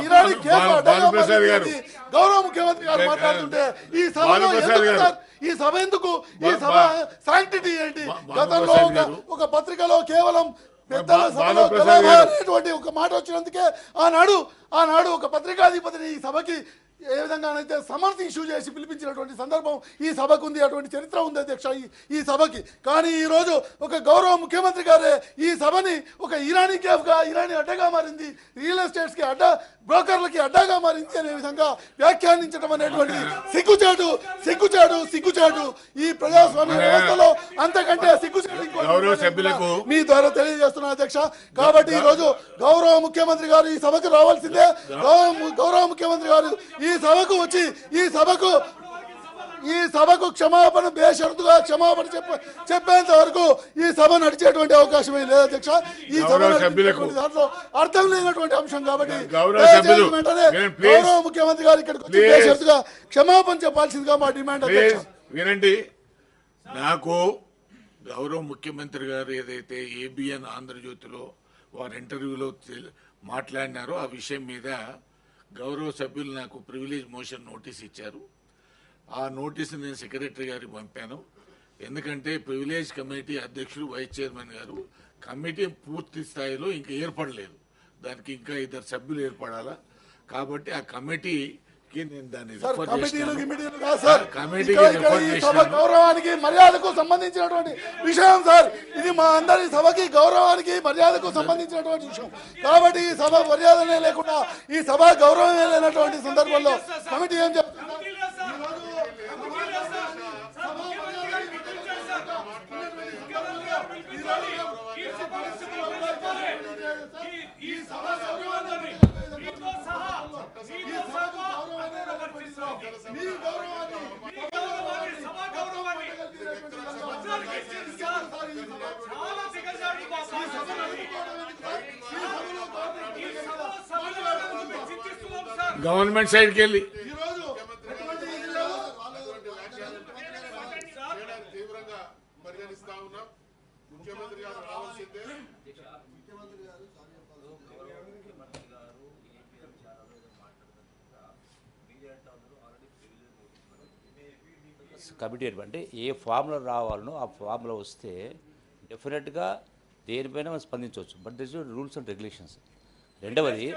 Irani case అడ్డంగా మారింది. గౌరవ ముఖ్యమంత్రి గారు మాట్లాడుతుంటే ఈ సభలో ఈ సభ ఎందుకు, ఈ సభ శాంక్టిటీ ఏంటి? గతంలో ఒక పత్రికలో కేవలం పెద్దల సభలో అనేటువంటి ఒక మాట వచ్చినందుకే ఆనాడు ఒక పత్రికాధిపతిని ఈ సభకి ఏ విధంగానైతే సమన్స్ ఇష్యూ చేసి పిలిపించినటువంటి సందర్భం ఈ సభకు ఉంది. అటువంటి చరిత్ర ఉంది అధ్యక్ష ఈ సభకి. కానీ ఈరోజు ఒక గౌరవ ముఖ్యమంత్రి గారే ఈ సభని ఒక ఇరానీ కేఫ్గా, ఇరానీ అడ్డగా మారింది, రియల్ ఎస్టేట్స్కి అడ్డా, బ్రోకర్లకి అడ్డాగా మారింది అనే విధంగా వ్యాఖ్యానించడం అనేటువంటి సిగ్గుచాటు ఈ ప్రజాస్వామ్య వ్యవస్థలో అంతకంటే సిగ్గుచాటు మీ ద్వారా తెలియజేస్తున్నా అధ్యక్ష. కాబట్టి ఈరోజు గౌరవ ముఖ్యమంత్రి గారు ఈ సభకు రావాల్సిందే. గౌరవ ముఖ్యమంత్రి గారు ఈ సభకు వచ్చి ఈ సభకు క్షమాపణ బేషరతుగా క్షమాపణ చెప్పేంత వరకు ఈ సభ నడిచేటువంటి అవకాశమే లేదు అధ్యక్ష. ఈ సభ దాంట్లో అర్థం లేనటువంటి అంశం కాబట్టి గౌరవ ముఖ్యమంత్రి గారు ఇక్కడికి వచ్చి బేషరతుగా క్షమాపణ చెప్పాల్సిందిగా మా డిమాండ్ అధ్యక్ష. వినండి, నాకు గౌరవ ముఖ్యమంత్రి గారు ఏదైతే ఏబిఎన్ ఆంధ్రజ్యోతిలో వారి ఇంటర్వ్యూలో మాట్లాడినారో ఆ విషయం మీద గౌరవ సభ్యులు నాకు ప్రివిలేజ్ మోషన్ నోటీస్ ఇచ్చారు. ఆ నోటీసు నేను సెక్రటరీ గారికి పంపాను. ఎందుకంటే ప్రివిలేజ్ కమిటీ అధ్యక్షుడు వైస్ చైర్మన్ గారు కమిటీ పూర్తి స్థాయిలో ఇంకా ఏర్పడలేదు, దానికి ఇంకా 2 సభ్యులు ఏర్పడాలా. కాబట్టి ఆ కమిటీకి నేను దాన్ని గౌరవానికి మర్యాదకు సంబంధించినటువంటి విషయం సార్. ఇది మా అందరి సభకి గౌరవానికి మర్యాదకు సంబంధించినటువంటి విషయం. కాబట్టి ఈ సభ మర్యాదనే లేకుండా, ఈ సభ గౌరవమే లేనటువంటి సందర్భంలో కమిటీ ఏం చెప్తుంది? గవర్నమెంట్ సైడ్కి వెళ్ళి కమిటీ అంటే ఏ ఫామ్లో రావాలనో ఆ ఫామ్లో వస్తే డెఫినెట్గా దేనిపైన మనం స్పందించవచ్చు. But this rules and regulations. రెండవది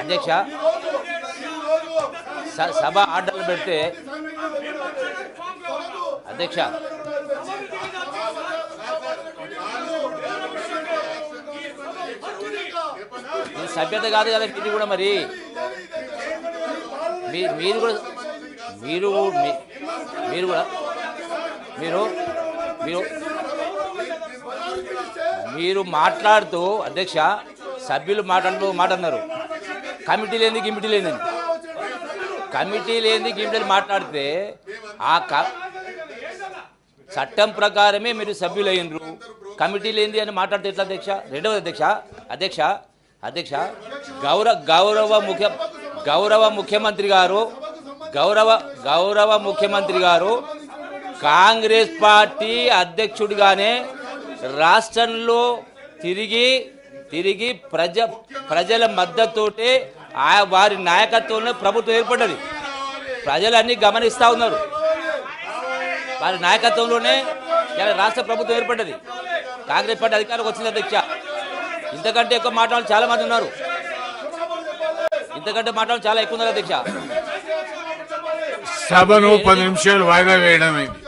అధ్యక్ష సభ ఆర్డర్లు పెడితే అధ్యక్ష ఇది సభ్యత కాదు కదా. ఇది కూడా మరి మీరు మాట్లాడుతూ అధ్యక్ష సభ్యులు మాట్లాడినారు కమిటీ లేని గిమిటీ లేదని. కమిటీ లేని గిమిటీ మాట్లాడితే ఆ చట్టం ప్రకారమే మీరు సభ్యులు అయినరు. కమిటీ లేనిది అని మాట్లాడితే ఎట్లా అధ్యక్ష? రెండవది అధ్యక్ష గౌరవ ముఖ్యమంత్రి గారు కాంగ్రెస్ పార్టీ అధ్యక్షుడిగానే రాష్ట్రంలో తిరిగి ప్రజల మద్దతుతోటి వారి నాయకత్వంలో ప్రభుత్వం ఏర్పడ్డది. ప్రజలన్నీ గమనిస్తూ ఉన్నారు. వారి నాయకత్వంలోనే రాష్ట్ర ప్రభుత్వం ఏర్పడ్డది. కాంగ్రెస్ పార్టీ అధికారంలోకి వచ్చింది అధ్యక్ష. ఇంతకంటే ఎక్కువ మాట్లాడాలి చాలా మంది ఉన్నారు. ఇంతకంటే మాట్లాడాలి చాలా ఎక్కువ ఉన్నారు అధ్యక్ష. సభను 10 నిమిషాలు వాయిదా వేయడం అయింది.